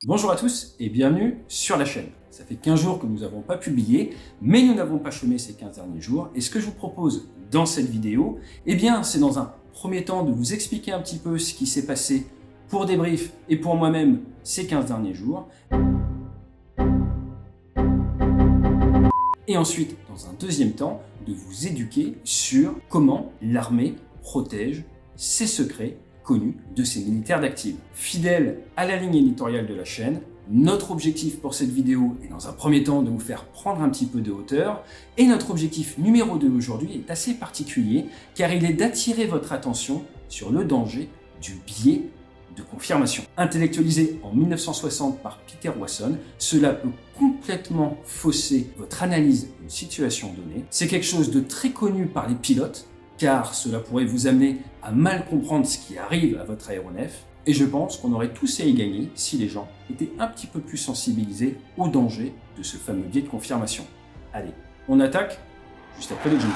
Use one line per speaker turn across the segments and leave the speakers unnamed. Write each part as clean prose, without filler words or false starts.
Bonjour à tous et bienvenue sur la chaîne. Ça fait 15 jours que nous n'avons pas publié, mais nous n'avons pas chômé ces 15 derniers jours. Et ce que je vous propose dans cette vidéo, c'est dans un premier temps de vous expliquer un petit peu ce qui s'est passé pour Débrief et pour moi-même ces 15 derniers jours. Et ensuite, dans un deuxième temps, de vous éduquer sur comment l'armée protège ses secrets connus de ses militaires d'active. Fidèle à la ligne éditoriale de la chaîne, notre objectif pour cette vidéo est dans un premier temps de vous faire prendre un petit peu de hauteur, et notre objectif numéro 2 aujourd'hui est assez particulier car il est d'attirer votre attention sur le danger du biais de confirmation. Intellectualisé en 1960 par Peter Wasson, cela peut complètement fausser votre analyse d'une situation donnée. C'est quelque chose de très connu par les pilotes, car cela pourrait vous amener à mal comprendre ce qui arrive à votre aéronef. Et je pense qu'on aurait tous à y gagner si les gens étaient un petit peu plus sensibilisés au danger de ce fameux biais de confirmation. Allez, on attaque juste après le jingle.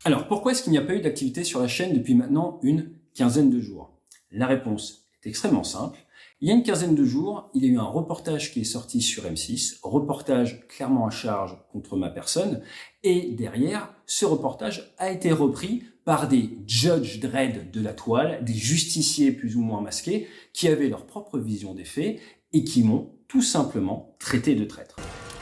Alors, pourquoi est-ce qu'il n'y a pas eu d'activité sur la chaîne depuis maintenant une quinzaine de jours? La réponse est extrêmement simple. Il y a une quinzaine de jours, il y a eu un reportage qui est sorti sur M6, reportage clairement à charge contre ma personne, et derrière, ce reportage a été repris par des Judge Dredd de la toile, des justiciers plus ou moins masqués, qui avaient leur propre vision des faits et qui m'ont tout simplement traité de traître.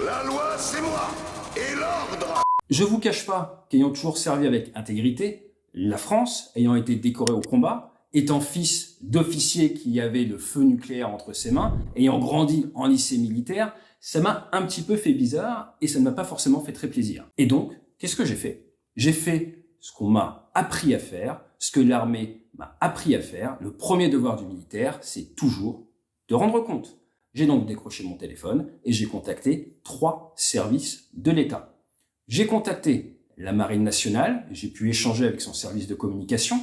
La loi, c'est moi, et l'ordre.
Je vous cache pas qu'ayant toujours servi avec intégrité, la France, ayant été décorée au combat, étant fils d'officier qui avait le feu nucléaire entre ses mains, ayant grandi en lycée militaire, ça m'a un petit peu fait bizarre et ça ne m'a pas forcément fait très plaisir. Et donc, qu'est-ce que j'ai fait? J'ai fait ce qu'on m'a appris à faire, ce que l'armée m'a appris à faire. Le premier devoir du militaire, c'est toujours de rendre compte. J'ai donc décroché mon téléphone et j'ai contacté 3 services de l'État. J'ai contacté la Marine nationale, j'ai pu échanger avec son service de communication.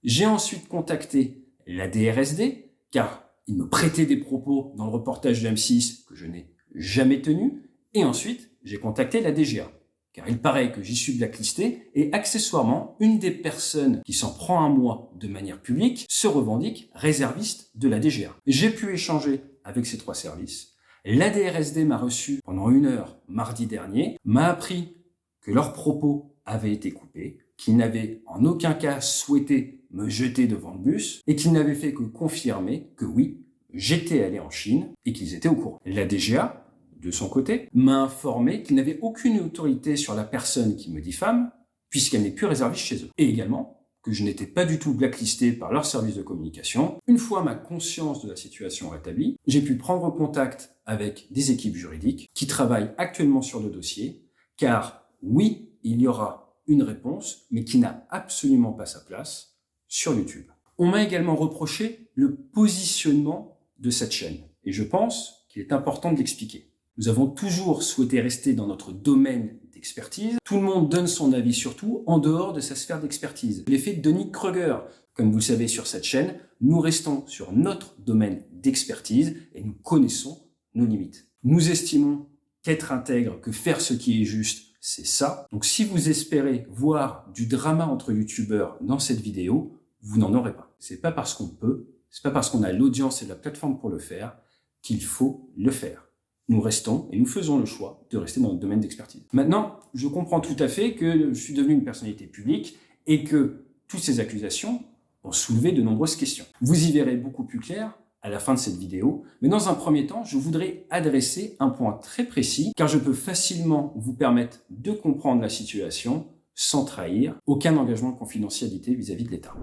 J'ai ensuite contacté la DRSD, car il me prêtait des propos dans le reportage de M6 que je n'ai jamais tenus. Et ensuite, j'ai contacté la DGA, car il paraît que j'y suis blacklisté et accessoirement, une des personnes qui s'en prend à moi de manière publique se revendique réserviste de la DGA. J'ai pu échanger avec ces 3 services. La DRSD m'a reçu pendant 1 heure mardi dernier, m'a appris que leurs propos avaient été coupés, qu'ils n'avaient en aucun cas souhaité me jeter devant le bus et qu'ils n'avaient fait que confirmer que oui, j'étais allé en Chine et qu'ils étaient au courant. La DGA, de son côté, m'a informé qu'il n'avait aucune autorité sur la personne qui me diffame puisqu'elle n'est plus réserviste chez eux. Et également, que je n'étais pas du tout blacklisté par leur service de communication. Une fois ma conscience de la situation rétablie, j'ai pu prendre contact avec des équipes juridiques qui travaillent actuellement sur le dossier, car oui, il y aura une réponse, mais qui n'a absolument pas sa place sur YouTube. On m'a également reproché le positionnement de cette chaîne, et je pense qu'il est important de l'expliquer. Nous avons toujours souhaité rester dans notre domaine d'expertise. Tout le monde donne son avis sur tout en dehors de sa sphère d'expertise. L'effet de Donny Kruger, comme vous le savez sur cette chaîne, nous restons sur notre domaine d'expertise et nous connaissons nos limites. Nous estimons qu'être intègre, que faire ce qui est juste, c'est ça. Donc si vous espérez voir du drama entre youtubeurs dans cette vidéo, vous n'en aurez pas. C'est pas parce qu'on peut, c'est pas parce qu'on a l'audience et la plateforme pour le faire qu'il faut le faire. Nous restons et nous faisons le choix de rester dans notre domaine d'expertise. Maintenant, je comprends tout à fait que je suis devenu une personnalité publique et que toutes ces accusations ont soulevé de nombreuses questions. Vous y verrez beaucoup plus clair à la fin de cette vidéo, mais dans un premier temps, je voudrais adresser un point très précis, car je peux facilement vous permettre de comprendre la situation sans trahir aucun engagement de confidentialité vis-à-vis de l'État.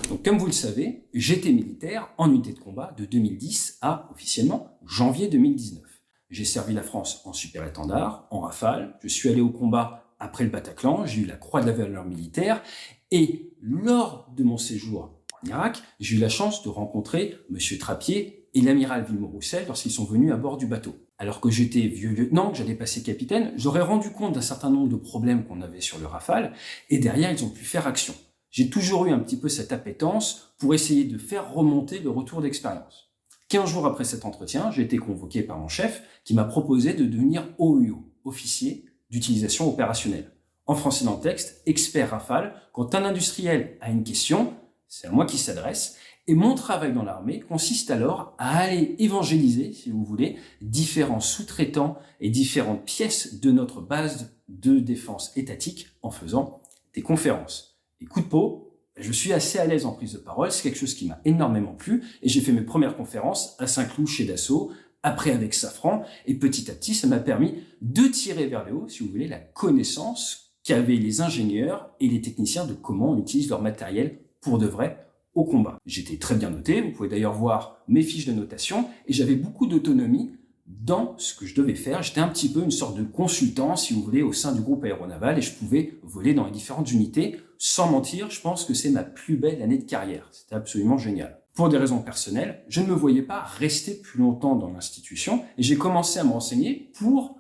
Donc, comme vous le savez, j'étais militaire en unité de combat de 2010 à, officiellement, janvier 2019. J'ai servi la France en super-étendard, en rafale, je suis allé au combat après le Bataclan, j'ai eu la croix de la valeur militaire, et lors de mon séjour en Irak, j'ai eu la chance de rencontrer M. Trappier et l'amiral Villemot-Roussel lorsqu'ils sont venus à bord du bateau. Alors que j'étais vieux lieutenant, que j'allais passer capitaine, j'aurais rendu compte d'un certain nombre de problèmes qu'on avait sur le Rafale, et derrière, ils ont pu faire action. J'ai toujours eu un petit peu cette appétence pour essayer de faire remonter le retour d'expérience. 15 jours après cet entretien, j'ai été convoqué par mon chef qui m'a proposé de devenir OUO, officier d'utilisation opérationnelle. En français dans le texte, expert Rafale, quand un industriel a une question, c'est à moi qui s'adresse, et mon travail dans l'armée consiste alors à aller évangéliser, si vous voulez, différents sous-traitants et différentes pièces de notre base de défense étatique en faisant des conférences. Et coup de peau, je suis assez à l'aise en prise de parole, c'est quelque chose qui m'a énormément plu, et j'ai fait mes premières conférences à Saint-Cloud chez Dassault, après avec Safran, et petit à petit, ça m'a permis de tirer vers le haut, si vous voulez, la connaissance qu'avaient les ingénieurs et les techniciens de comment on utilise leur matériel pour de vrai au combat. J'étais très bien noté, vous pouvez d'ailleurs voir mes fiches de notation, et j'avais beaucoup d'autonomie dans ce que je devais faire. J'étais un petit peu une sorte de consultant, si vous voulez, au sein du groupe aéronaval, et je pouvais voler dans les différentes unités. Sans mentir, je pense que c'est ma plus belle année de carrière. C'était absolument génial. Pour des raisons personnelles, je ne me voyais pas rester plus longtemps dans l'institution, et j'ai commencé à me renseigner pour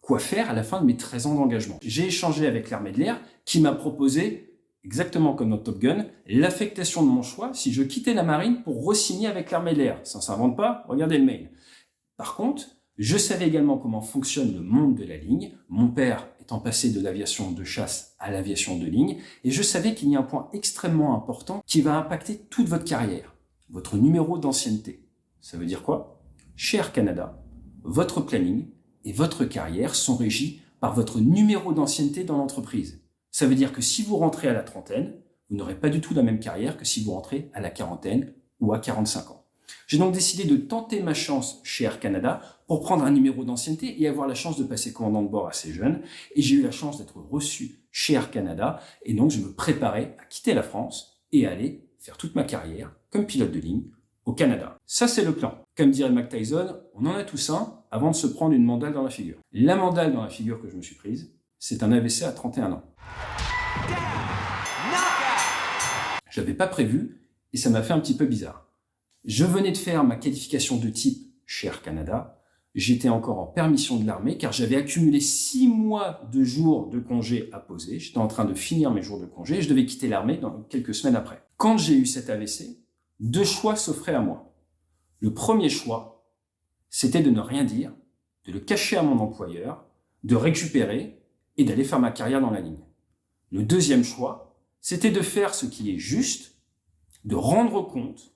quoi faire à la fin de mes 13 ans d'engagement. J'ai échangé avec l'armée de l'air, qui m'a proposé, exactement comme dans Top Gun, l'affectation de mon choix si je quittais la marine pour re-signer avec l'armée de l'air. Ça ne s'invente pas, regardez le mail. Par contre, je savais également comment fonctionne le monde de la ligne, mon père étant passé de l'aviation de chasse à l'aviation de ligne, et je savais qu'il y a un point extrêmement important qui va impacter toute votre carrière, votre numéro d'ancienneté. Ça veut dire quoi? Chez Air Canada, votre planning et votre carrière sont régis par votre numéro d'ancienneté dans l'entreprise. Ça veut dire que si vous rentrez à la trentaine, vous n'aurez pas du tout la même carrière que si vous rentrez à la quarantaine ou à 45 ans. J'ai donc décidé de tenter ma chance chez Air Canada pour prendre un numéro d'ancienneté et avoir la chance de passer commandant de bord assez jeune. Et j'ai eu la chance d'être reçu chez Air Canada. Et donc, je me préparais à quitter la France et à aller faire toute ma carrière comme pilote de ligne au Canada. Ça, c'est le plan. Comme dirait Mike Tyson, on en a tous un avant de se prendre une mandale dans la figure. La mandale dans la figure que je me suis prise, c'est un AVC à 31 ans. Je l'avais pas prévu et ça m'a fait un petit peu bizarre. Je venais de faire ma qualification de type chez Air Canada. J'étais encore en permission de l'armée car j'avais accumulé 6 mois de jours de congé à poser. J'étais en train de finir mes jours de congé et je devais quitter l'armée dans quelques semaines après. Quand j'ai eu cet AVC, 2 choix s'offraient à moi. Le premier choix, c'était de ne rien dire, de le cacher à mon employeur, de récupérer et d'aller faire ma carrière dans la ligne. Le deuxième choix, c'était de faire ce qui est juste, de rendre compte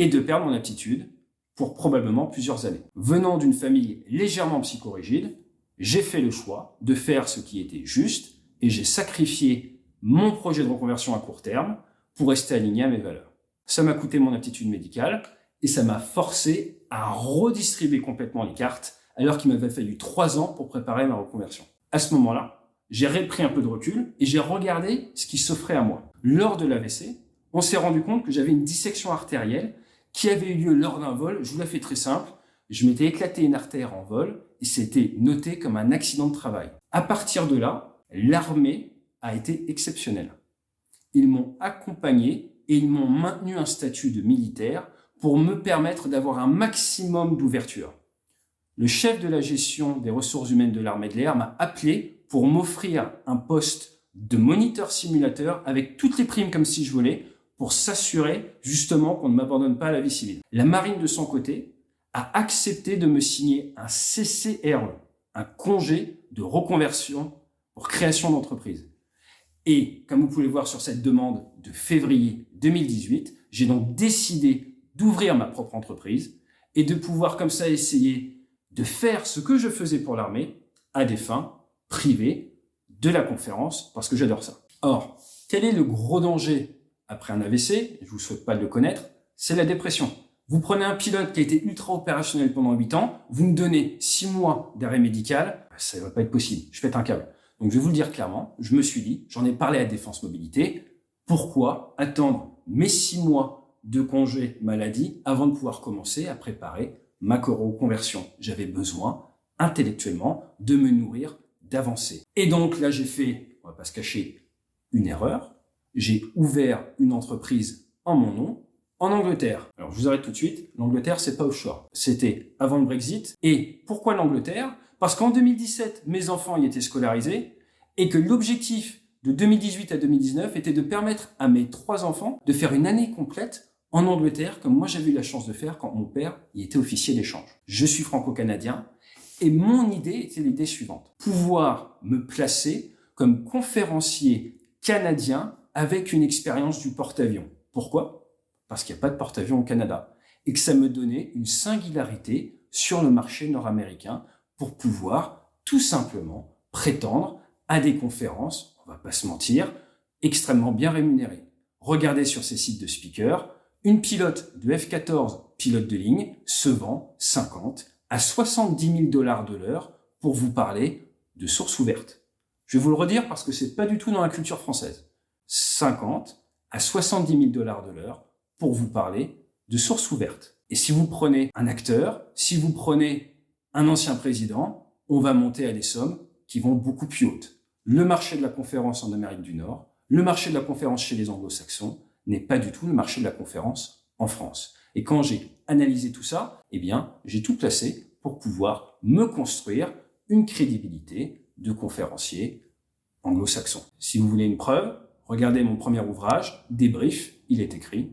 et de perdre mon aptitude pour probablement plusieurs années. Venant d'une famille légèrement psychorigide, j'ai fait le choix de faire ce qui était juste et j'ai sacrifié mon projet de reconversion à court terme pour rester aligné à mes valeurs. Ça m'a coûté mon aptitude médicale et ça m'a forcé à redistribuer complètement les cartes alors qu'il m'avait fallu 3 ans pour préparer ma reconversion. À ce moment-là, j'ai repris un peu de recul et j'ai regardé ce qui s'offrait à moi. Lors de l'AVC, on s'est rendu compte que j'avais une dissection artérielle qui avait eu lieu lors d'un vol. Je vous la fais très simple. Je m'étais éclaté une artère en vol et c'était noté comme un accident de travail. À partir de là, l'armée a été exceptionnelle. Ils m'ont accompagné et ils m'ont maintenu un statut de militaire pour me permettre d'avoir un maximum d'ouverture. Le chef de la gestion des ressources humaines de l'armée de l'air m'a appelé pour m'offrir un poste de moniteur simulateur avec toutes les primes comme si je voulais pour s'assurer justement qu'on ne m'abandonne pas à la vie civile. La marine de son côté a accepté de me signer un CCRE, un congé de reconversion pour création d'entreprise. Et comme vous pouvez le voir sur cette demande de février 2018, j'ai donc décidé d'ouvrir ma propre entreprise et de pouvoir comme ça essayer de faire ce que je faisais pour l'armée à des fins privées de la conférence parce que j'adore ça. Or, quel est le gros danger après un AVC? Je vous souhaite pas de le connaître, c'est la dépression. Vous prenez un pilote qui a été ultra opérationnel pendant 8 ans, vous me donnez 6 mois d'arrêt médical, ça va pas être possible, je pète un câble. Donc je vais vous le dire clairement, je me suis dit, j'en ai parlé à Défense Mobilité, pourquoi attendre mes 6 mois de congé maladie avant de pouvoir commencer à préparer ma reconversion? J'avais besoin, intellectuellement, de me nourrir, d'avancer. Et donc là, j'ai fait, on va pas se cacher, une erreur. J'ai ouvert une entreprise en mon nom En Angleterre, alors je vous arrête tout de suite, l'Angleterre c'est pas offshore. C'était avant le Brexit. Et pourquoi l'Angleterre ? Parce qu'en 2017, mes enfants y étaient scolarisés et que l'objectif de 2018 à 2019 était de permettre à mes 3 enfants de faire une année complète en Angleterre, comme moi j'avais eu la chance de faire quand mon père y était officier d'échange. Je suis franco-canadien et mon idée était l'idée suivante. Pouvoir me placer comme conférencier canadien avec une expérience du porte-avions. Pourquoi ? Parce qu'il n'y a pas de porte-avions au Canada et que ça me donnait une singularité sur le marché nord-américain pour pouvoir tout simplement prétendre à des conférences, on va pas se mentir, extrêmement bien rémunérées. Regardez sur ces sites de speakers, une pilote de F-14, pilote de ligne, se vend 50 à 70 000 $ de l'heure pour vous parler de sources ouvertes. Je vais vous le redire parce que c'est pas du tout dans la culture française. 50 à 70 000 $ de l'heure pour vous parler de sources ouvertes. Et si vous prenez un acteur, si vous prenez un ancien président, on va monter à des sommes qui vont beaucoup plus hautes. Le marché de la conférence en Amérique du Nord, le marché de la conférence chez les anglo-saxons n'est pas du tout le marché de la conférence en France. Et quand j'ai analysé tout ça, eh bien, j'ai tout placé pour pouvoir me construire une crédibilité de conférencier anglo-saxon. Si vous voulez une preuve, regardez mon premier ouvrage, Débrief, il est écrit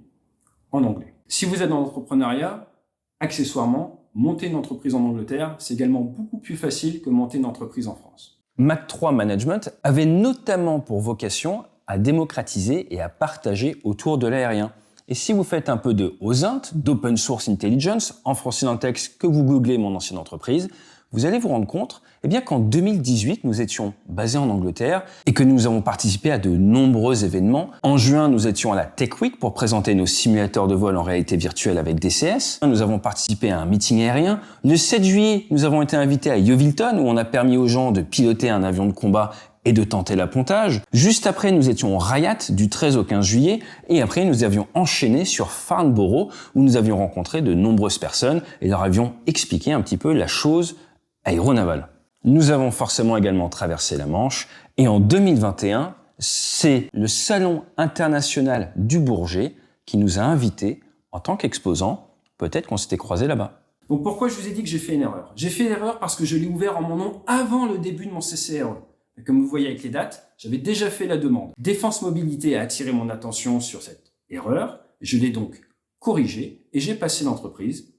en anglais. Si vous êtes dans l'entrepreneuriat, accessoirement, monter une entreprise en Angleterre, c'est également beaucoup plus facile que monter une entreprise en France.
Mach 3 Management avait notamment pour vocation à démocratiser et à partager autour de l'aérien. Et si vous faites un peu de OSINT, d'Open Source Intelligence, en français dans le texte que vous googlez mon ancienne entreprise, vous allez vous rendre compte qu'en 2018, nous étions basés en Angleterre et que nous avons participé à de nombreux événements. En juin, nous étions à la Tech Week pour présenter nos simulateurs de vol en réalité virtuelle avec DCS. Nous avons participé à un meeting aérien. Le 7 juillet, nous avons été invités à Yeovilton où on a permis aux gens de piloter un avion de combat et de tenter l'appontage. Juste après, nous étions au Riot du 13 au 15 juillet et après, nous avions enchaîné sur Farnborough où nous avions rencontré de nombreuses personnes et leur avions expliqué un petit peu la chose aéronavale. Nous avons forcément également traversé la Manche et en 2021, c'est le Salon international du Bourget qui nous a invités en tant qu'exposants. Peut-être qu'on s'était croisés là-bas.
Donc pourquoi je vous ai dit que j'ai fait une erreur ? J'ai fait l'erreur parce que je l'ai ouvert en mon nom avant le début de mon CCRE. Et comme vous voyez avec les dates, j'avais déjà fait la demande. Défense Mobilité a attiré mon attention sur cette erreur. Je l'ai donc corrigée et j'ai passé l'entreprise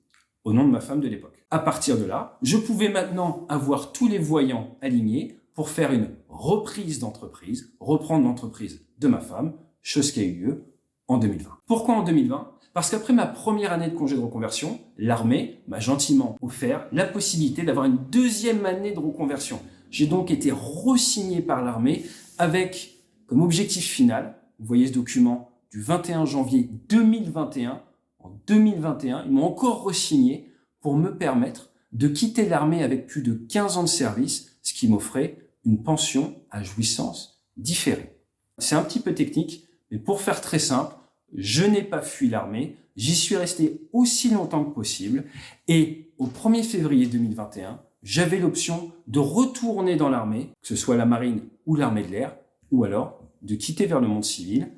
au nom de ma femme de l'époque. À partir de là, je pouvais maintenant avoir tous les voyants alignés pour faire une reprise d'entreprise, reprendre l'entreprise de ma femme, chose qui a eu lieu en 2020. Pourquoi en 2020 ? Parce qu'après ma première année de congé de reconversion, l'armée m'a gentiment offert la possibilité d'avoir une deuxième année de reconversion. J'ai donc été re-signé par l'armée avec comme objectif final, vous voyez ce document du 21 janvier 2021, en 2021, ils m'ont encore re-signé pour me permettre de quitter l'armée avec plus de 15 ans de service, ce qui m'offrait une pension à jouissance différée. C'est un petit peu technique, mais pour faire très simple, je n'ai pas fui l'armée, j'y suis resté aussi longtemps que possible et au 1er février 2021, j'avais l'option de retourner dans l'armée, que ce soit la marine ou l'armée de l'air, ou alors de quitter vers le monde civil,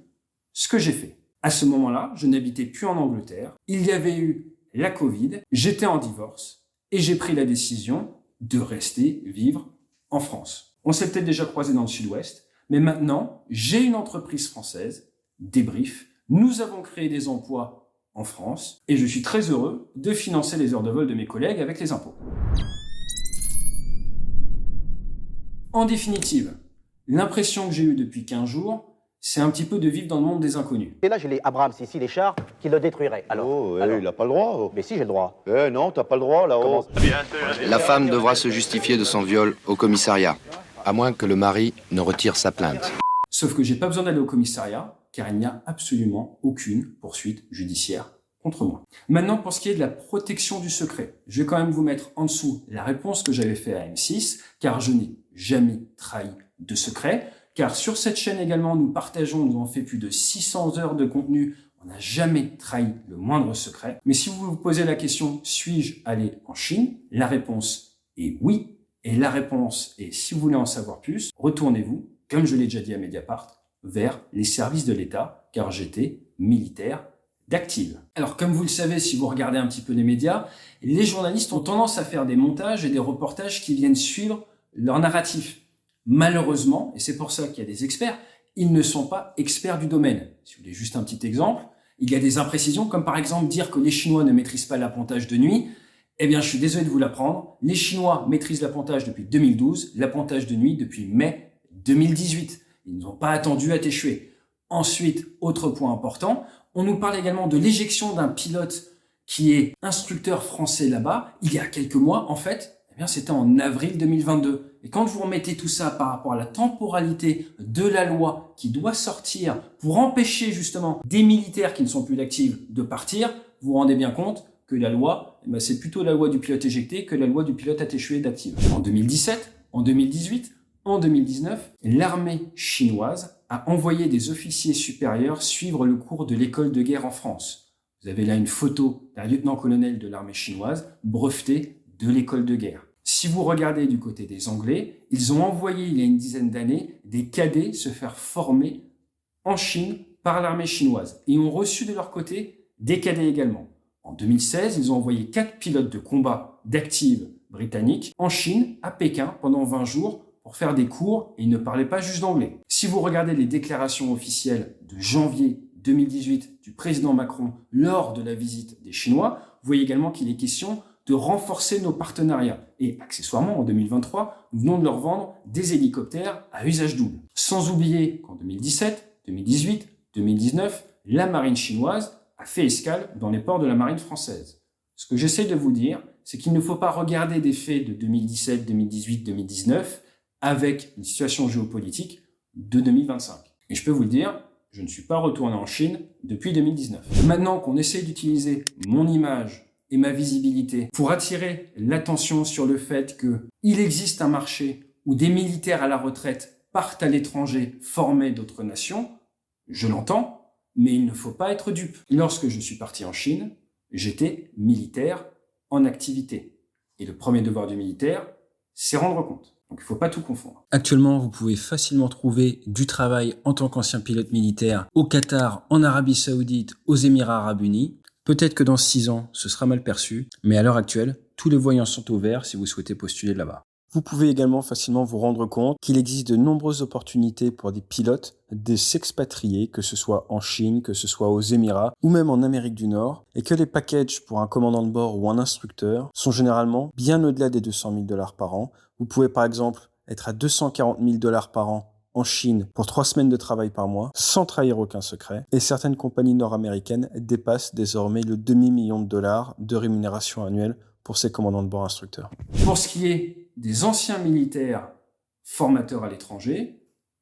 ce que j'ai fait. À ce moment-là, je n'habitais plus en Angleterre, il y avait eu la Covid, j'étais en divorce et j'ai pris la décision de rester vivre en France. On s'est peut-être déjà croisé dans le sud-ouest, mais maintenant, j'ai une entreprise française, Débrief. Nous avons créé des emplois en France et je suis très heureux de financer les heures de vol de mes collègues avec les impôts. En définitive, l'impression que j'ai eue depuis 15 jours, c'est un petit peu de vivre dans le monde des inconnus.
Et là, j'ai les Abrams ici, les chars, qui le détruiraient. Alors,
il a pas le droit. Oh.
Mais si, j'ai le droit.
Non, t'as pas le droit, là-haut.
La femme devra se justifier de son viol au commissariat, à moins que le mari ne retire sa plainte.
Sauf que j'ai pas besoin d'aller au commissariat, car il n'y a absolument aucune poursuite judiciaire contre moi. Maintenant, pour ce qui est de la protection du secret, je vais quand même vous mettre en dessous la réponse que j'avais faite à M6, car je n'ai jamais trahi de secret, car sur cette chaîne également, nous avons fait plus de 600 heures de contenu, on n'a jamais trahi le moindre secret. Mais si vous vous posez la question, suis-je allé en Chine ? La réponse est oui, et la réponse est, si vous voulez en savoir plus, retournez-vous, comme je l'ai déjà dit à Mediapart, vers les services de l'État, car j'étais militaire d'active. Alors, comme vous le savez, si vous regardez un petit peu les médias, les journalistes ont tendance à faire des montages et des reportages qui viennent suivre leur narratif. Malheureusement, et c'est pour ça qu'il y a des experts, ils ne sont pas experts du domaine. Si vous voulez juste un petit exemple, il y a des imprécisions, comme par exemple dire que les Chinois ne maîtrisent pas l'appontage de nuit. Eh bien, je suis désolé de vous l'apprendre. Les Chinois maîtrisent l'appontage depuis 2012, l'appontage de nuit depuis mai 2018. Ils n'ont pas attendu à échouer. Ensuite, autre point important, on nous parle également de l'éjection d'un pilote qui est instructeur français là-bas. Il y a quelques mois, en fait, eh bien, c'était en avril 2022. Et quand vous remettez tout ça par rapport à la temporalité de la loi qui doit sortir pour empêcher justement des militaires qui ne sont plus d'actifs de partir, vous vous rendez bien compte que la loi, eh bien, c'est plutôt la loi du pilote éjecté que la loi du pilote échoué d'active. En 2017, en 2018, en 2019, l'armée chinoise a envoyé des officiers supérieurs suivre le cours de l'école de guerre en France. Vous avez là une photo d'un lieutenant-colonel de l'armée chinoise breveté de l'école de guerre. Si vous regardez du côté des Anglais, ils ont envoyé il y a une dizaine d'années des cadets se faire former en Chine par l'armée chinoise et ont reçu de leur côté des cadets également. En 2016, ils ont envoyé 4 pilotes de combat d'active britanniques en Chine, à Pékin, pendant 20 jours pour faire des cours et ils ne parlaient pas juste d'anglais. Si vous regardez les déclarations officielles de janvier 2018 du président Macron lors de la visite des Chinois, vous voyez également qu'il est question de renforcer nos partenariats. Et accessoirement, en 2023, nous venons de leur vendre des hélicoptères à usage double. Sans oublier qu'en 2017, 2018, 2019, la marine chinoise a fait escale dans les ports de la marine française. Ce que j'essaie de vous dire, c'est qu'il ne faut pas regarder des faits de 2017, 2018, 2019 avec une situation géopolitique de 2025. Et je peux vous le dire, je ne suis pas retourné en Chine depuis 2019. Maintenant qu'on essaie d'utiliser mon image et ma visibilité pour attirer l'attention sur le fait qu'il existe un marché où des militaires à la retraite partent à l'étranger former d'autres nations, je l'entends, mais il ne faut pas être dupe. Lorsque je suis parti en Chine, j'étais militaire en activité. Et le premier devoir du militaire, c'est rendre compte. Donc il ne faut pas tout confondre. Actuellement, vous pouvez facilement trouver du travail en tant qu'ancien pilote militaire au Qatar, en Arabie Saoudite, aux Émirats Arabes Unis. Peut-être que dans 6 ans, ce sera mal perçu, mais à l'heure actuelle, tous les voyants sont au vert si vous souhaitez postuler là-bas. Vous pouvez également facilement vous rendre compte qu'il existe de nombreuses opportunités pour des pilotes de s'expatrier, que ce soit en Chine, que ce soit aux Émirats ou même en Amérique du Nord, et que les packages pour un commandant de bord ou un instructeur sont généralement bien au-delà des 200 000 $ par an. Vous pouvez par exemple être à 240 000 $ par an en Chine pour 3 semaines de travail par mois, sans trahir aucun secret. Et certaines compagnies nord-américaines dépassent désormais le $500 000 de rémunération annuelle pour ces commandants de bord instructeurs. Pour ce qui est des anciens militaires formateurs à l'étranger,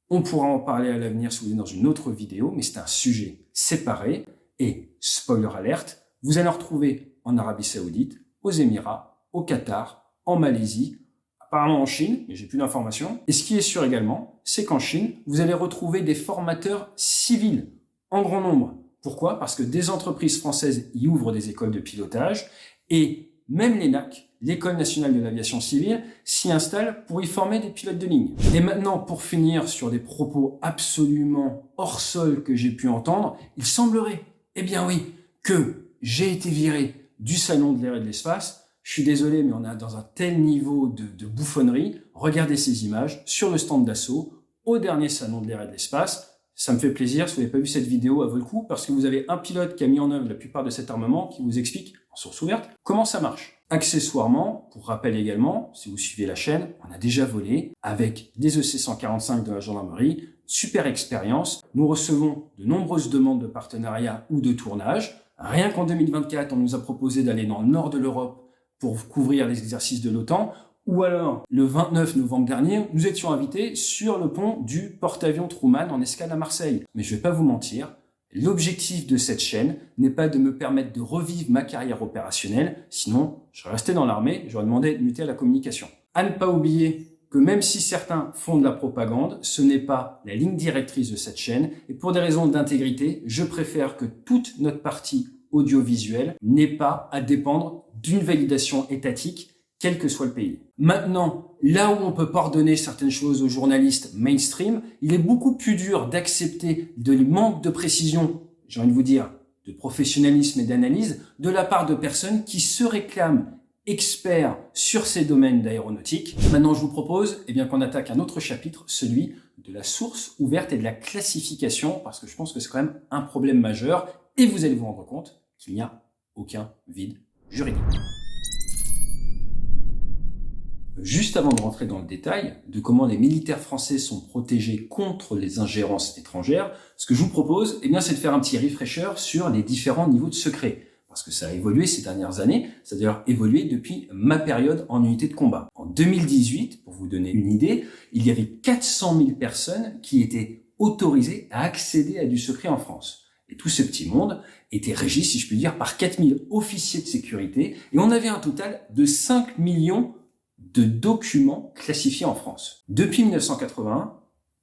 on pourra en parler à l'avenir si vous voulez dans une autre vidéo, mais c'est un sujet séparé. Et, spoiler alerte, vous allez en retrouver en Arabie Saoudite, aux Émirats, au Qatar, en Malaisie, apparemment en Chine, mais j'ai plus d'informations. Et ce qui est sûr également, c'est qu'en Chine, vous allez retrouver des formateurs civils en grand nombre. Pourquoi ? Parce que des entreprises françaises y ouvrent des écoles de pilotage et même l'ENAC, l'École nationale de l'aviation civile, s'y installe pour y former des pilotes de ligne. Et maintenant, pour finir sur des propos absolument hors sol que j'ai pu entendre, il semblerait, eh bien oui, que j'ai été viré du salon de l'air et de l'espace. Je suis désolé, mais on est dans un tel niveau de bouffonnerie. Regardez ces images sur le stand d'Assaut, au dernier salon de l'air et de l'espace. Ça me fait plaisir, si vous n'avez pas vu cette vidéo, à vaut le coup, parce que vous avez un pilote qui a mis en œuvre la plupart de cet armement qui vous explique, en source ouverte, comment ça marche. Accessoirement, pour rappel également, si vous suivez la chaîne, on a déjà volé avec des EC-145 de la gendarmerie, super expérience. Nous recevons de nombreuses demandes de partenariat ou de tournage. Rien qu'en 2024, on nous a proposé d'aller dans le nord de l'Europe pour couvrir les exercices de l'OTAN, ou alors, le 29 novembre dernier, nous étions invités sur le pont du porte-avions Truman en escale à Marseille. Mais je vais pas vous mentir, l'objectif de cette chaîne n'est pas de me permettre de revivre ma carrière opérationnelle, sinon je serais resté dans l'armée, j'aurais demandé de muter à la communication. À ne pas oublier que même si certains font de la propagande, ce n'est pas la ligne directrice de cette chaîne, et pour des raisons d'intégrité, je préfère que toute notre partie audiovisuelle n'ait pas à dépendre d'une validation étatique, quel que soit le pays. Maintenant, là où on peut pardonner certaines choses aux journalistes mainstream, il est beaucoup plus dur d'accepter de manque de précision, j'ai envie de vous dire, de professionnalisme et d'analyse de la part de personnes qui se réclament experts sur ces domaines d'aéronautique. Maintenant, je vous propose qu'on attaque un autre chapitre, celui de la source ouverte et de la classification, parce que je pense que c'est quand même un problème majeur, et vous allez vous rendre compte qu'il n'y a aucun vide juridique. Juste avant de rentrer dans le détail de comment les militaires français sont protégés contre les ingérences étrangères, ce que je vous propose, c'est de faire un petit refresher sur les différents niveaux de secret. Parce que ça a évolué ces dernières années, ça a d'ailleurs évolué depuis ma période en unité de combat. En 2018, pour vous donner une idée, il y avait 400 000 personnes qui étaient autorisées à accéder à du secret en France. Et tout ce petit monde était régi, si je puis dire, par 4000 officiers de sécurité, et on avait un total de 5 millions de documents classifiés en France. Depuis 1981,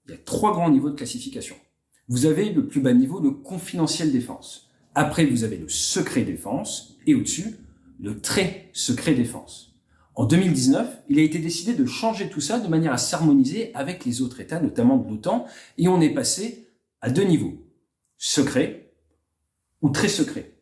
il y a 3 grands niveaux de classification. Vous avez le plus bas niveau, le confidentiel défense. Après, vous avez le secret défense et au-dessus, le très secret défense. En 2019, il a été décidé de changer tout ça de manière à s'harmoniser avec les autres États, notamment de l'OTAN, et on est passé à 2 niveaux, secret ou très secret.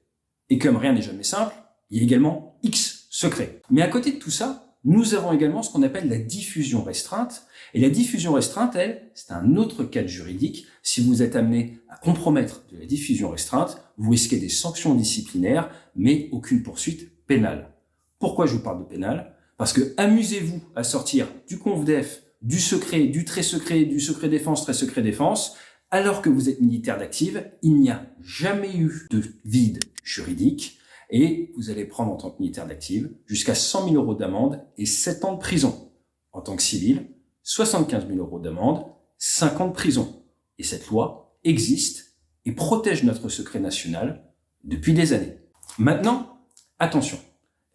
Et comme rien n'est jamais simple, il y a également X secret. Mais à côté de tout ça, nous avons également ce qu'on appelle la diffusion restreinte. Et la diffusion restreinte, elle, c'est un autre cadre juridique. Si vous êtes amené à compromettre de la diffusion restreinte, vous risquez des sanctions disciplinaires, mais aucune poursuite pénale. Pourquoi je vous parle de pénal? Parce que amusez-vous à sortir du conf-def, du secret, du très secret, du secret défense, très secret défense, alors que vous êtes militaire d'active, il n'y a jamais eu de vide juridique. Et vous allez prendre en tant que militaire d'active jusqu'à 100 000 € d'amende et 7 ans de prison. En tant que civil, 75 000 € d'amende, 5 ans de prison. Et cette loi existe et protège notre secret national depuis des années. Maintenant, attention,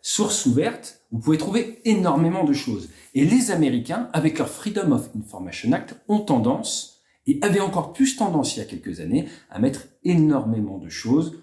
source ouverte, vous pouvez trouver énormément de choses. Et les Américains, avec leur Freedom of Information Act, ont tendance, et avaient encore plus tendance il y a quelques années, à mettre énormément de choses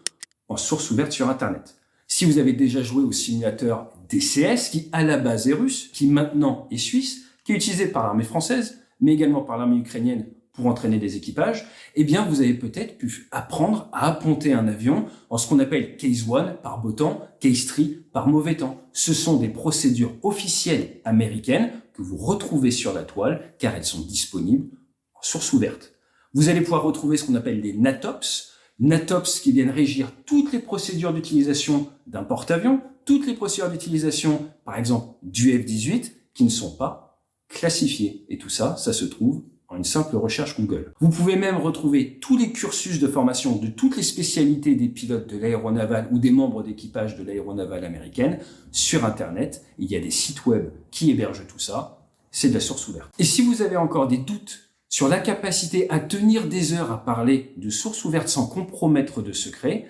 en source ouverte sur Internet. Si vous avez déjà joué au simulateur DCS, qui à la base est russe, qui maintenant est suisse, qui est utilisé par l'armée française, mais également par l'armée ukrainienne pour entraîner des équipages, vous avez peut-être pu apprendre à apponter un avion en ce qu'on appelle Case 1 par beau temps, Case 3 par mauvais temps. Ce sont des procédures officielles américaines que vous retrouvez sur la toile, car elles sont disponibles en source ouverte. Vous allez pouvoir retrouver ce qu'on appelle des NATOPS, NATOPS qui viennent régir toutes les procédures d'utilisation d'un porte-avions, toutes les procédures d'utilisation, par exemple, du F-18, qui ne sont pas classifiées. Et tout ça, ça se trouve en une simple recherche Google. Vous pouvez même retrouver tous les cursus de formation de toutes les spécialités des pilotes de l'aéronavale ou des membres d'équipage de l'aéronavale américaine sur Internet. Il y a des sites web qui hébergent tout ça. C'est de la source ouverte. Et si vous avez encore des doutes sur la capacité à tenir des heures à parler de sources ouvertes sans compromettre de secret,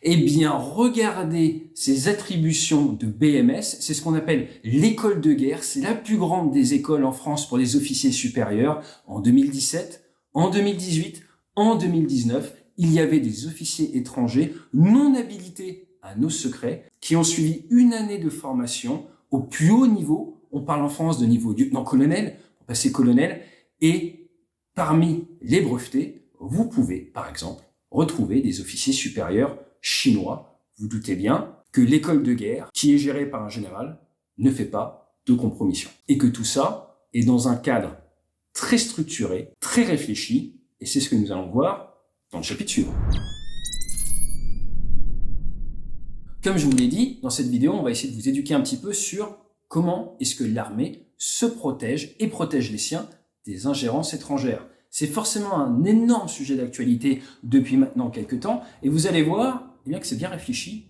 regardez ces attributions de BMS. C'est ce qu'on appelle l'école de guerre. C'est la plus grande des écoles en France pour les officiers supérieurs. En 2017, en 2018, en 2019, il y avait des officiers étrangers non habilités à nos secrets qui ont suivi une année de formation au plus haut niveau. On parle en France de niveau lieutenant-colonel, pour passer colonel, et parmi les brevetés, vous pouvez, par exemple, retrouver des officiers supérieurs chinois. Vous doutez bien que l'école de guerre, qui est gérée par un général, ne fait pas de compromission. Et que tout ça est dans un cadre très structuré, très réfléchi, et c'est ce que nous allons voir dans le chapitre suivant. Comme je vous l'ai dit, dans cette vidéo, on va essayer de vous éduquer un petit peu sur comment est-ce que l'armée se protège et protège les siens des ingérences étrangères. C'est forcément un énorme sujet d'actualité depuis maintenant quelques temps, et vous allez voir que c'est bien réfléchi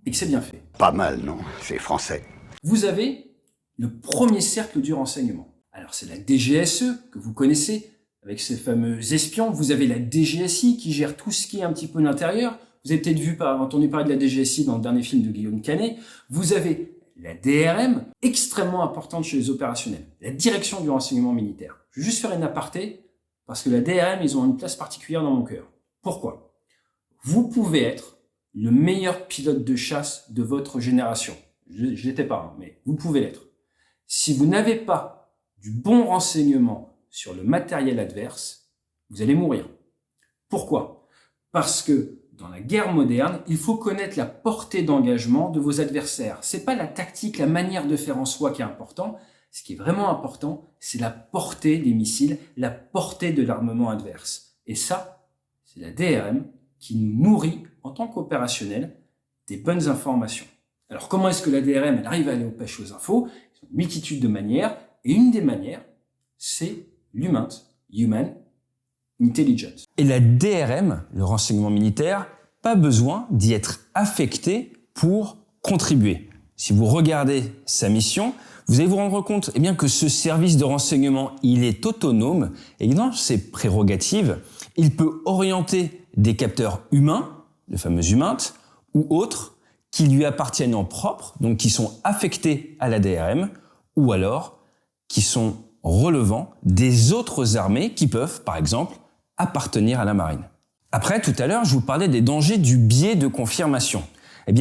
et que c'est bien fait.
Pas mal, non? C'est français.
Vous avez le premier cercle du renseignement. Alors c'est la DGSE que vous connaissez, avec ces fameux espions. Vous avez la DGSI qui gère tout ce qui est un petit peu l'intérieur. Vous avez peut-être entendu parler de la DGSI dans le dernier film de Guillaume Canet. Vous avez la DRM, extrêmement importante chez les opérationnels, la direction du renseignement militaire. Je vais juste faire une aparté, parce que la DRM, ils ont une place particulière dans mon cœur. Pourquoi? Vous pouvez être le meilleur pilote de chasse de votre génération. Je l'étais pas, mais vous pouvez l'être. Si vous n'avez pas du bon renseignement sur le matériel adverse, vous allez mourir. Pourquoi? Parce que dans la guerre moderne, il faut connaître la portée d'engagement de vos adversaires. C'est pas la tactique, la manière de faire en soi qui est important. Ce qui est vraiment important, c'est la portée des missiles, la portée de l'armement adverse. Et ça, c'est la DRM qui nous nourrit en tant qu'opérationnel des bonnes informations. Alors comment est-ce que la DRM elle arrive à aller aux pêches aux infos? Il y a une multitude de manières, et une des manières, c'est l'HUMINT, Human Intelligence.
Et la DRM, le renseignement militaire, pas besoin d'y être affecté pour contribuer. Si vous regardez sa mission, vous allez vous rendre compte que ce service de renseignement, il est autonome et dans ses prérogatives, il peut orienter des capteurs humains, le fameux HUMINT, ou autres qui lui appartiennent en propre, donc qui sont affectés à la DRM, ou alors qui sont relevant des autres armées qui peuvent, par exemple, appartenir à la marine. Après, tout à l'heure, je vous parlais des dangers du biais de confirmation.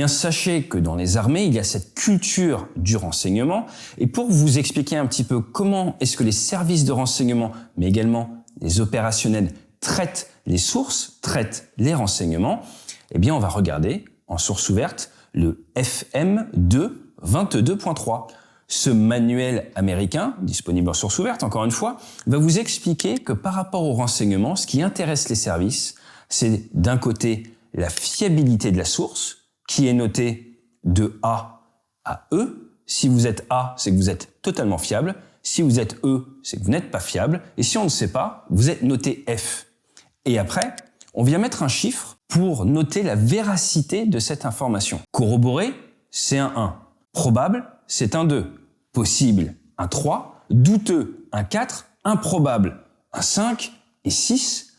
Sachez que dans les armées, il y a cette culture du renseignement. Et pour vous expliquer un petit peu comment est-ce que les services de renseignement, mais également les opérationnels, traitent les sources, traitent les renseignements, on va regarder en source ouverte le FM2 22.3. Ce manuel américain, disponible en source ouverte, encore une fois, va vous expliquer que par rapport au renseignement, ce qui intéresse les services, c'est d'un côté la fiabilité de la source, qui est notée de A à E. Si vous êtes A, c'est que vous êtes totalement fiable. Si vous êtes E, c'est que vous n'êtes pas fiable. Et si on ne sait pas, vous êtes noté F. Et après, on vient mettre un chiffre pour noter la véracité de cette information. Corroboré, c'est un 1. Probable, c'est un 2. Possible, un 3. Douteux, un 4. Improbable, un 5. Et 6,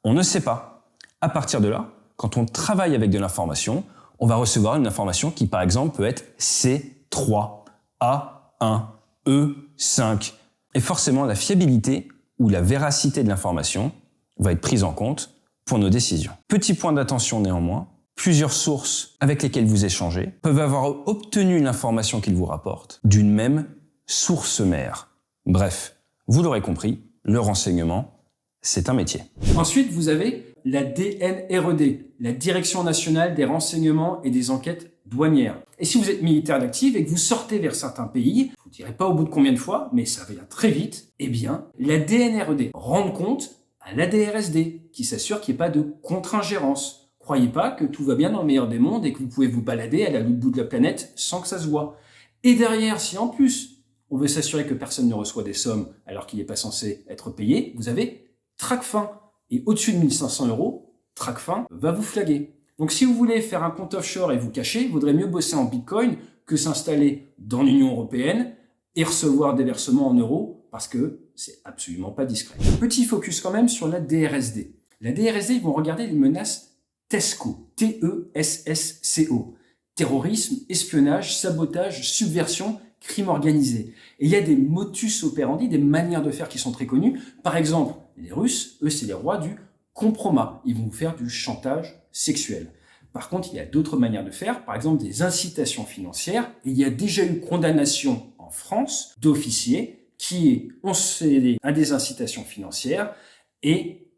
on ne sait pas. À partir de là, quand on travaille avec de l'information, on va recevoir une information qui, par exemple, peut être C3, A1, E5. Et forcément, la fiabilité ou la véracité de l'information va être prise en compte pour nos décisions. Petit point d'attention néanmoins, plusieurs sources avec lesquelles vous échangez peuvent avoir obtenu l'information qu'ils vous rapportent d'une même source mère. Bref, vous l'aurez compris, le renseignement, c'est un métier.
Ensuite, vous avez la DNRED, la Direction nationale des renseignements et des enquêtes douanières. Et si vous êtes militaire d'active et que vous sortez vers certains pays, je vous dirai pas au bout de combien de fois, mais ça vient très vite, la DNRED rend compte à la DRSD, qui s'assure qu'il n'y ait pas de contre-ingérence. Croyez pas que tout va bien dans le meilleur des mondes et que vous pouvez vous balader à l'autre bout de la planète sans que ça se voit. Et derrière, si en plus, on veut s'assurer que personne ne reçoit des sommes alors qu'il n'est pas censé être payé, vous avez Tracfin. Et au-dessus de 1500 €, Tracfin va vous flaguer. Donc si vous voulez faire un compte offshore et vous cacher, il vaudrait mieux bosser en Bitcoin que s'installer dans l'Union européenne et recevoir des versements en euros parce que c'est absolument pas discret. Petit focus quand même sur la DRSD. La DRSD, ils vont regarder les menaces TESCO, T-E-S-S-C-O. Terrorisme, espionnage, sabotage, subversion, crime organisé. Et il y a des motus operandi, des manières de faire qui sont très connues. Par exemple, les Russes, eux, c'est les rois du compromat. Ils vont vous faire du chantage sexuel. Par contre, il y a d'autres manières de faire, par exemple des incitations financières. Et il y a déjà eu condamnation en France d'officiers qui ont cédé à des incitations financières et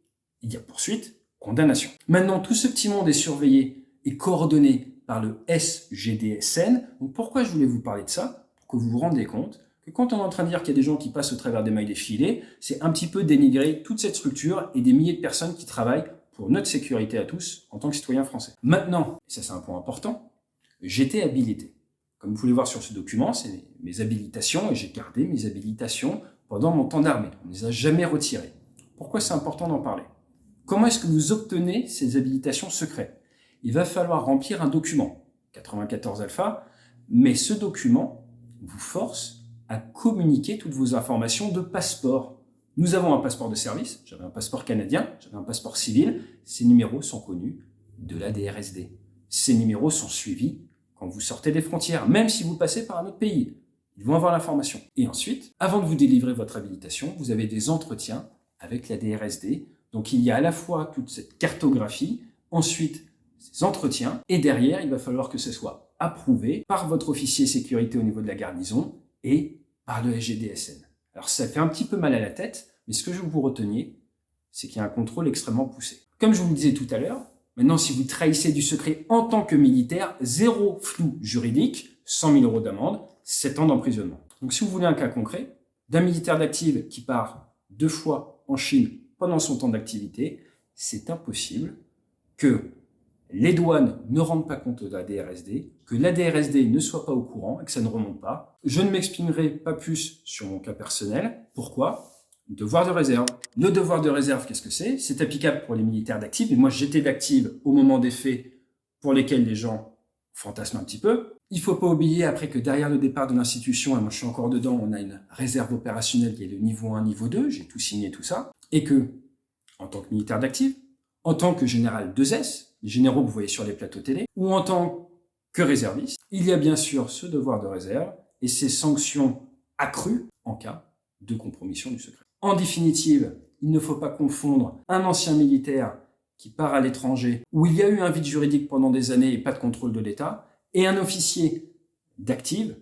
il y a poursuite, condamnation. Maintenant, tout ce petit monde est surveillé et coordonné par le SGDSN. Donc pourquoi je voulais vous parler de ça? Pour que vous vous rendiez compte que quand on est en train de dire qu'il y a des gens qui passent au travers des mailles des filets, c'est un petit peu dénigrer toute cette structure et des milliers de personnes qui travaillent pour notre sécurité à tous en tant que citoyens français. Maintenant, et ça c'est un point important, j'étais habilité. Comme vous pouvez voir sur ce document, c'est mes habilitations et j'ai gardé mes habilitations pendant mon temps d'armée. On ne les a jamais retirées. Pourquoi c'est important d'en parler? Comment est-ce que vous obtenez ces habilitations secrètes? Il va falloir remplir un document, 94 alpha, mais ce document vous force à communiquer toutes vos informations de passeport. Nous avons un passeport de service, j'avais un passeport canadien, j'avais un passeport civil, ces numéros sont connus de la DRSD. Ces numéros sont suivis quand vous sortez des frontières, même si vous passez par un autre pays. Ils vont avoir l'information. Et ensuite, avant de vous délivrer votre habilitation, vous avez des entretiens avec la DRSD. Donc il y a à la fois toute cette cartographie, ensuite ces entretiens, et derrière, il va falloir que ce soit approuvé par votre officier sécurité au niveau de la garnison et par le SGDSN. Alors ça fait un petit peu mal à la tête, mais ce que je veux que vous reteniez, c'est qu'il y a un contrôle extrêmement poussé. Comme je vous le disais tout à l'heure, Maintenant, si vous trahissez du secret en tant que militaire, 0 flou juridique, 100 000 € d'amende, 7 ans d'emprisonnement. Donc si vous voulez un cas concret d'un militaire d'active qui part 2 fois en Chine pendant son temps d'activité, c'est impossible que les douanes ne rendent pas compte de la DRSD, que la DRSD ne soit pas au courant et que ça ne remonte pas. Je ne m'exprimerai pas plus sur mon cas personnel. Pourquoi ? Devoir de réserve. Le devoir de réserve, qu'est-ce que c'est ? C'est applicable pour les militaires d'active. Et moi, j'étais d'active au moment des faits pour lesquels les gens fantasment un petit peu. Il faut pas oublier après que derrière le départ de l'institution, et moi je suis encore dedans, on a une réserve opérationnelle qui est le niveau 1, niveau 2, j'ai tout signé, tout ça, et que, en tant que militaire d'active, en tant que général 2S, les généraux que vous voyez sur les plateaux télé, ou en tant que réserviste, il y a bien sûr ce devoir de réserve et ces sanctions accrues en cas de compromission du secret. En définitive, il ne faut pas confondre un ancien militaire qui part à l'étranger, où il y a eu un vide juridique pendant des années et pas de contrôle de l'État, et un officier d'active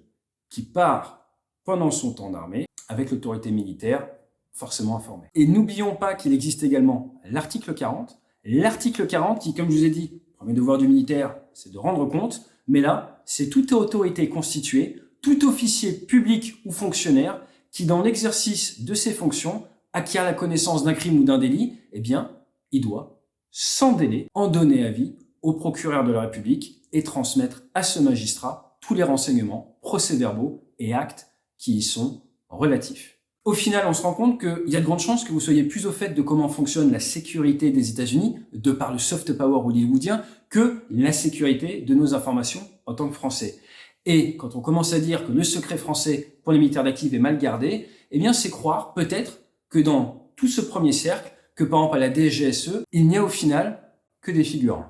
qui part pendant son temps d'armée avec l'autorité militaire forcément informée. Et n'oublions pas qu'il existe également l'article 40. L'article 40 qui, comme je vous ai dit, le premier devoir du militaire, c'est de rendre compte, mais là, c'est toute autorité constituée, tout officier public ou fonctionnaire qui, dans l'exercice de ses fonctions, acquiert la connaissance d'un crime ou d'un délit, eh bien, il doit sans délai, en donner avis au procureur de la République et transmettre à ce magistrat tous les renseignements, procès-verbaux et actes qui y sont relatifs. Au final, on se rend compte qu'il y a de grandes chances que vous soyez plus au fait de comment fonctionne la sécurité des États-Unis, de par le soft power hollywoodien, que la sécurité de nos informations en tant que Français. Et quand on commence à dire que le secret français pour les militaires d'active est mal gardé, eh bien c'est croire peut-être que dans tout ce premier cercle, que par exemple à la DGSE, il n'y a au final que des figurants.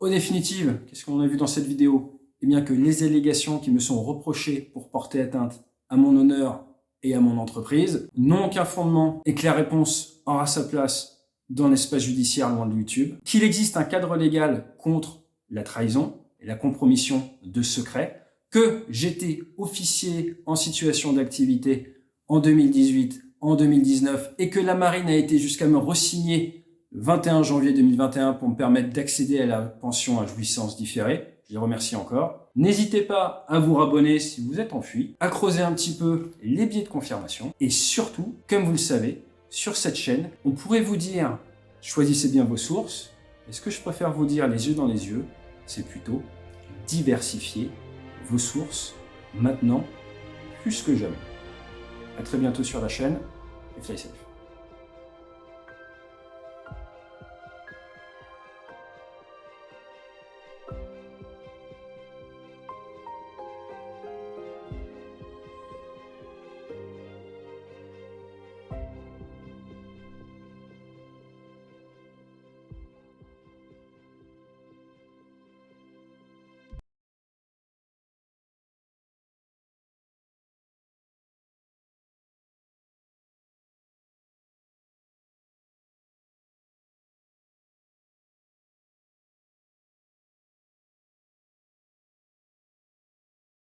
En définitive, qu'est-ce qu'on a vu dans cette vidéo ? Eh bien que les allégations qui me sont reprochées pour porter atteinte à mon honneur et à mon entreprise n'ont aucun fondement et que la réponse aura sa place dans l'espace judiciaire loin de YouTube, qu'il existe un cadre légal contre la trahison et la compromission de secret, que j'étais officier en situation d'activité en 2018, en 2019, et que la marine a été jusqu'à me re-signer le 21 janvier 2021 pour me permettre d'accéder à la pension à jouissance différée. Je les remercie encore. N'hésitez pas à vous abonner si vous êtes en fuite, à creuser un petit peu les biais de confirmation, et surtout, comme vous le savez, sur cette chaîne, on pourrait vous dire, choisissez bien vos sources, et ce que je préfère vous dire les yeux dans les yeux, c'est plutôt diversifier vos sources, maintenant, plus que jamais. À très bientôt sur la chaîne, et fly safe.